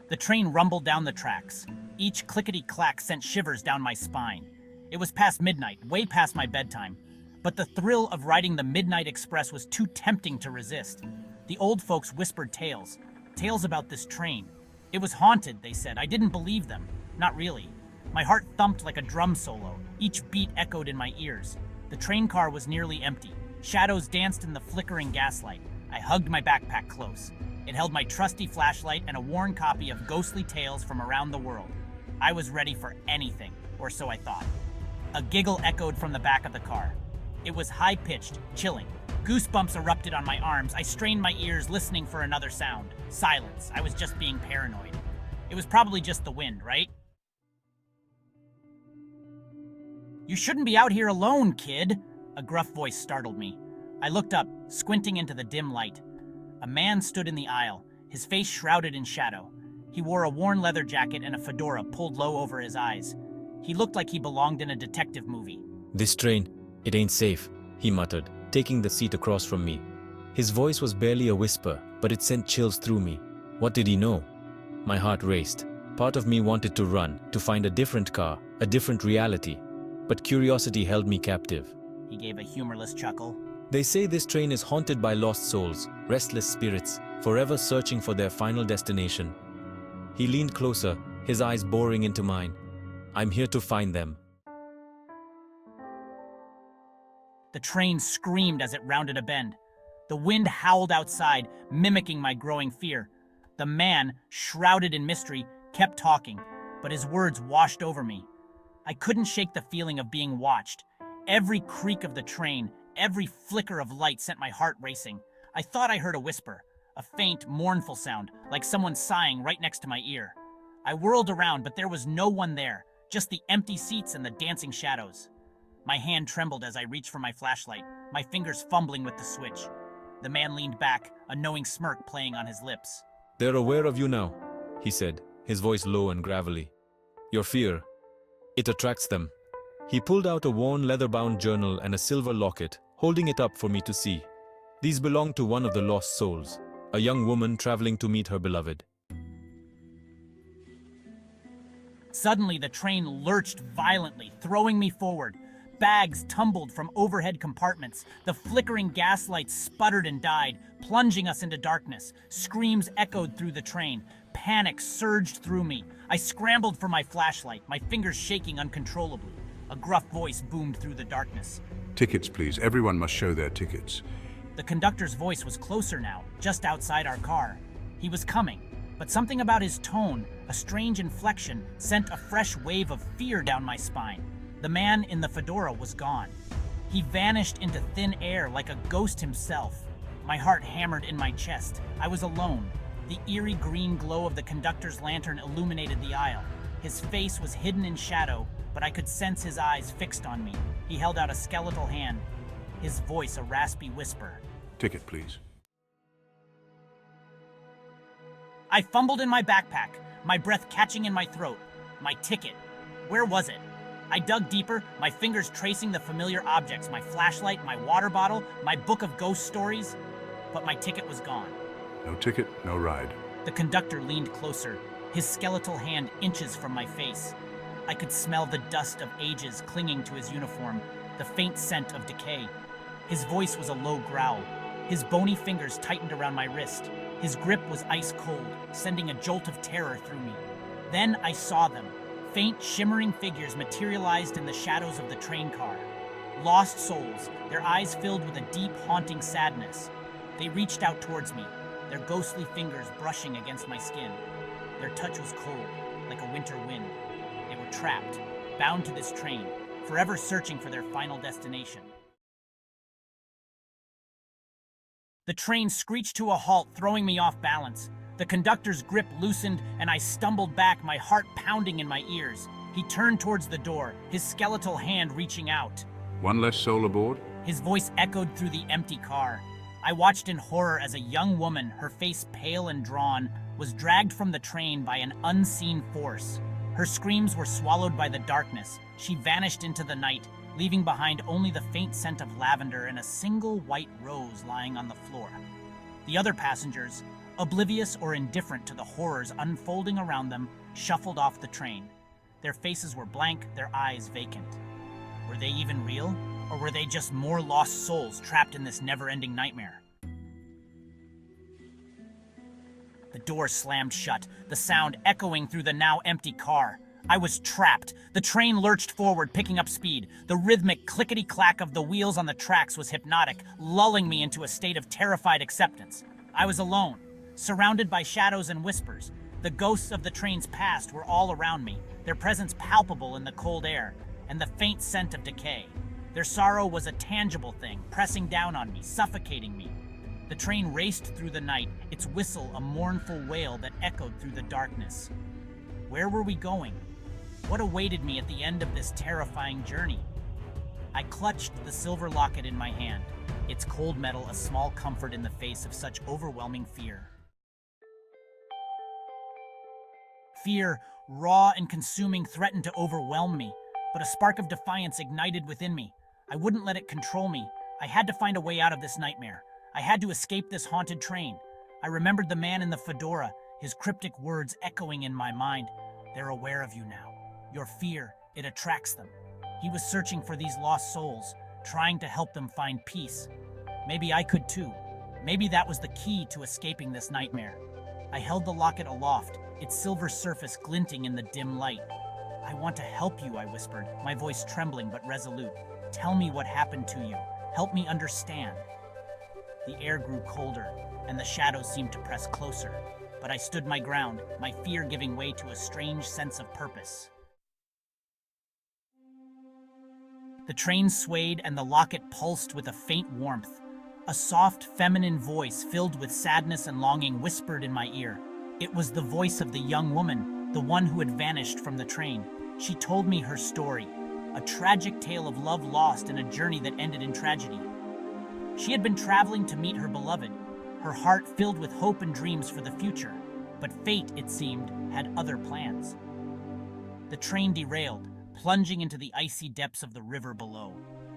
The train rumbled down the tracks. Each clickety-clack sent shivers down my spine. It was past midnight, way past my bedtime. But the thrill of riding the Midnight Express was too tempting to resist. The old folks whispered tales about this train. It was haunted, they said. I didn't believe them. Not really. My heart thumped like a drum solo. Each beat echoed in my ears. The train car was nearly empty. Shadows danced in the flickering gaslight. I hugged my backpack close. It held my trusty flashlight and a worn copy of ghostly tales from around the world. I was ready for anything, or so I thought. A giggle echoed from the back of the car. It was high-pitched, chilling. Goosebumps erupted on my arms. I strained my ears, listening for another sound. Silence. I was just being paranoid. It was probably just the wind, right? "You shouldn't be out here alone, kid," a gruff voice startled me. I looked up, squinting into the dim light. A man stood in the aisle, his face shrouded in shadow. He wore a worn leather jacket and a fedora pulled low over his eyes. He looked like he belonged in a detective movie. "This train, it ain't safe," he muttered, taking the seat across from me. His voice was barely a whisper, but it sent chills through me. What did he know? My heart raced. Part of me wanted to run, to find a different car, a different reality. But curiosity held me captive. He gave a humorless chuckle. "They say this train is haunted by lost souls, restless spirits, forever searching for their final destination." He leaned closer, his eyes boring into mine. "I'm here to find them." The train screamed as it rounded a bend. The wind howled outside, mimicking my growing fear. The man, shrouded in mystery, kept talking, but his words washed over me. I couldn't shake the feeling of being watched. Every creak of the train, every flicker of light sent my heart racing. I thought I heard a whisper, a faint, mournful sound, like someone sighing right next to my ear. I whirled around, but there was no one there, just the empty seats and the dancing shadows. My hand trembled as I reached for my flashlight, my fingers fumbling with the switch. The man leaned back, a knowing smirk playing on his lips. "They're aware of you now," he said, his voice low and gravelly. "Your fear, it attracts them." He pulled out a worn leather-bound journal and a silver locket, holding it up for me to see. These belonged to one of the lost souls, a young woman traveling to meet her beloved. Suddenly, the train lurched violently, throwing me forward. Bags tumbled from overhead compartments. The flickering gaslights sputtered and died, plunging us into darkness. Screams echoed through the train. Panic surged through me. I scrambled for my flashlight, my fingers shaking uncontrollably. A gruff voice boomed through the darkness. "Tickets, please. Everyone must show their tickets." The conductor's voice was closer now, just outside our car. He was coming, but something about his tone, a strange inflection, sent a fresh wave of fear down my spine. The man in the fedora was gone. He vanished into thin air like a ghost himself. My heart hammered in my chest. I was alone. The eerie green glow of the conductor's lantern illuminated the aisle. His face was hidden in shadow, but I could sense his eyes fixed on me. He held out a skeletal hand, his voice a raspy whisper. "Ticket, please." I fumbled in my backpack, my breath catching in my throat. My ticket. Where was it? I dug deeper, my fingers tracing the familiar objects, my flashlight, my water bottle, my book of ghost stories, but my ticket was gone. "No ticket, no ride." The conductor leaned closer, his skeletal hand inches from my face. I could smell the dust of ages clinging to his uniform, the faint scent of decay. His voice was a low growl. His bony fingers tightened around my wrist. His grip was ice cold, sending a jolt of terror through me. Then I saw them. Faint, shimmering figures materialized in the shadows of the train car. Lost souls, their eyes filled with a deep, haunting sadness. They reached out towards me, their ghostly fingers brushing against my skin. Their touch was cold, like a winter wind. They were trapped, bound to this train, forever searching for their final destination. The train screeched to a halt, throwing me off balance. The conductor's grip loosened, and I stumbled back, my heart pounding in my ears. He turned towards the door, his skeletal hand reaching out. "One less soul aboard?" His voice echoed through the empty car. I watched in horror as a young woman, her face pale and drawn, was dragged from the train by an unseen force. Her screams were swallowed by the darkness. She vanished into the night, leaving behind only the faint scent of lavender and a single white rose lying on the floor. The other passengers, oblivious or indifferent to the horrors unfolding around them, shuffled off the train. Their faces were blank, their eyes vacant. Were they even real? Or were they just more lost souls trapped in this never-ending nightmare? The door slammed shut, the sound echoing through the now empty car. I was trapped. The train lurched forward, picking up speed. The rhythmic clickety-clack of the wheels on the tracks was hypnotic, lulling me into a state of terrified acceptance. I was alone, surrounded by shadows and whispers. The ghosts of the train's past were all around me, their presence palpable in the cold air, and the faint scent of decay. Their sorrow was a tangible thing, pressing down on me, suffocating me. The train raced through the night, its whistle a mournful wail that echoed through the darkness. Where were we going? What awaited me at the end of this terrifying journey? I clutched the silver locket in my hand, its cold metal a small comfort in the face of such overwhelming fear. Fear, raw and consuming, threatened to overwhelm me, but a spark of defiance ignited within me. I wouldn't let it control me. I had to find a way out of this nightmare. I had to escape this haunted train. I remembered the man in the fedora, his cryptic words echoing in my mind. They're aware of you now. Your fear, it attracts them. He was searching for these lost souls, trying to help them find peace. Maybe I could too. Maybe that was the key to escaping this nightmare. I held the locket aloft, its silver surface glinting in the dim light. I want to help you, I whispered, my voice trembling but resolute. Tell me what happened to you. Help me understand. The air grew colder, and the shadows seemed to press closer. But I stood my ground, my fear giving way to a strange sense of purpose. The train swayed and the locket pulsed with a faint warmth. A soft, feminine voice filled with sadness and longing whispered in my ear. It was the voice of the young woman, the one who had vanished from the train. She told me her story, a tragic tale of love lost and a journey that ended in tragedy. She had been traveling to meet her beloved, her heart filled with hope and dreams for the future. But fate, it seemed, had other plans. The train derailed, plunging into the icy depths of the river below.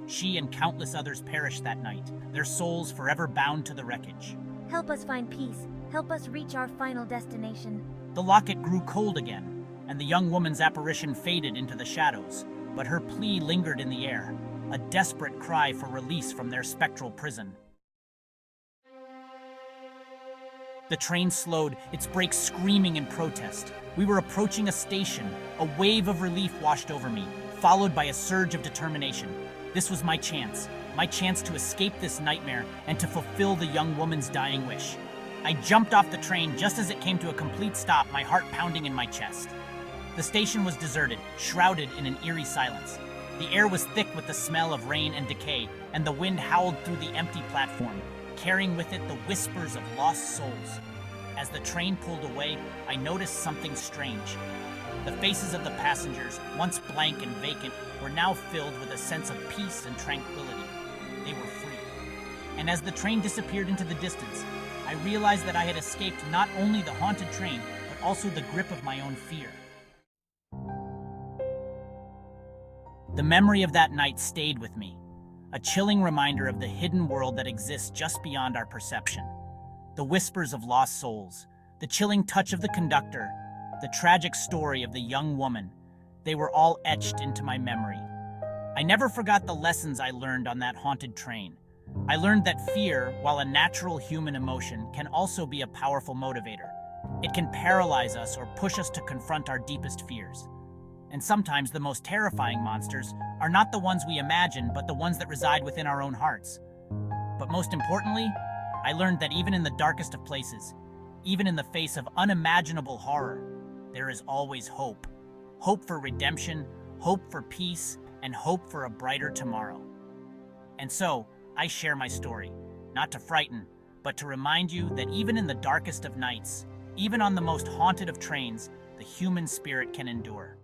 She and countless others perished that night, their souls forever bound to the wreckage. Help us find peace. Help us reach our final destination. The locket grew cold again, and the young woman's apparition faded into the shadows, but her plea lingered in the air, a desperate cry for release from their spectral prison. The train slowed, its brakes screaming in protest. We were approaching a station. A wave of relief washed over me, followed by a surge of determination. This was my chance to escape this nightmare and to fulfill the young woman's dying wish. I jumped off the train just as it came to a complete stop, my heart pounding in my chest. The station was deserted, shrouded in an eerie silence. The air was thick with the smell of rain and decay, and the wind howled through the empty platform, carrying with it the whispers of lost souls. As the train pulled away, I noticed something strange. The faces of the passengers, once blank and vacant, were now filled with a sense of peace and tranquility. They were free. And as the train disappeared into the distance, I realized that I had escaped not only the haunted train, but also the grip of my own fear. The memory of that night stayed with me, a chilling reminder of the hidden world that exists just beyond our perception. The whispers of lost souls, the chilling touch of the conductor, the tragic story of the young woman, they were all etched into my memory. I never forgot the lessons I learned on that haunted train. I learned that fear, while a natural human emotion, can also be a powerful motivator. It can paralyze us or push us to confront our deepest fears. And sometimes the most terrifying monsters are not the ones we imagine, but the ones that reside within our own hearts. But most importantly, I learned that even in the darkest of places, even in the face of unimaginable horror, there is always hope. Hope for redemption, hope for peace, and hope for a brighter tomorrow. And so, I share my story, not to frighten, but to remind you that even in the darkest of nights, even on the most haunted of trains, the human spirit can endure.